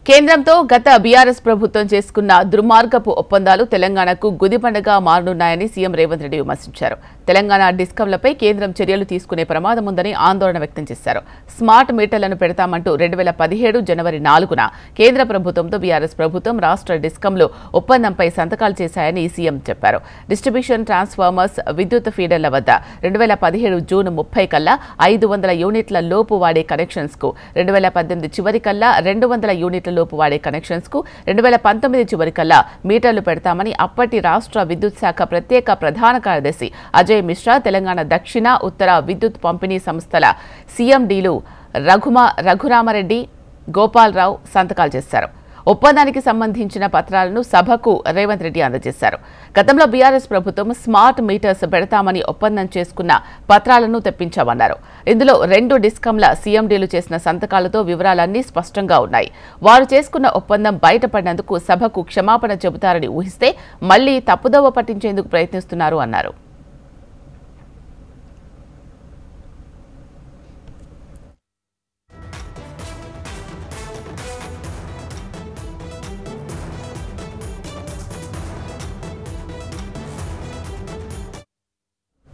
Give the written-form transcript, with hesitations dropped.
కేంద్రంతో గత బీఆర్ఎస్ ప్రభుత్వం చేసుకున్న దుర్మార్గపు ఒప్పందాలు తెలంగాణకు గుదిబండగా మారనున్నాయని సీఎం రేవంత్ రెడ్డి విమర్శించారు. తెలంగాణ డిస్కంలపై కేంద్రం చర్యలు తీసుకునే ప్రమాదం ఉందని ఆందోళన వ్యక్తం చేశారు. స్మార్ట్ మీటర్లను పెడతామంటూ 2017 జనవరి 4న కేంద్ర ప్రభుత్వంతో బీఆర్ఎస్ ప్రభుత్వం రాష్ట్ర డిస్కంలు ఒప్పందంపై సంతకాలు చేశాయని సీఎం చెప్పారు. డిస్ట్రిబ్యూషన్ ట్రాన్స్ఫార్మర్స్, విద్యుత్ ఫీడర్ల వద్ద 2017 జూన్ 30 కల్లా 500 యూనిట్ల లోపు వాడే కనెక్షన్స్ కు, 2018 చివరి కల్లా 200 యూనిట్ల లోపు వాడే కనెక్షన్స్ కు 2019 చివరికల్లా మీటర్లు పెడతామని అప్పటి రాష్ట్ర విద్యుత్ శాఖ ప్రత్యేక ప్రధాన కార్యదర్శి అజయ్ మిశ్రా, తెలంగాణ దక్షిణ, ఉత్తర విద్యుత్ పంపిణీ సంస్థల సీఎండీలు రఘురామరెడ్డి, గోపాలరావు సంతకాలు చేశారు. ఒప్పందానికి సంబంధించిన పత్రాలను సభకు రేవంత్ రెడ్డి అందజేశారు. గతంలో బీఆర్ఎస్ ప్రభుత్వం స్మార్ట్ మీటర్స్ పెడతామని ఒప్పందం చేసుకున్న పత్రాలను తెప్పించామన్నారు. ఇందులో 2 డిస్కంల సీఎండీలు చేసిన సంతకాలతో వివరాలన్నీ స్పష్టంగా ఉన్నాయి. వారు చేసుకున్న ఒప్పందం బయటపడినందుకు సభకు క్షమాపణ చెబుతారని ఊహిస్తే మళ్లీ తప్పుదోవ పట్టించేందుకు ప్రయత్నిస్తున్నారు అన్నారు.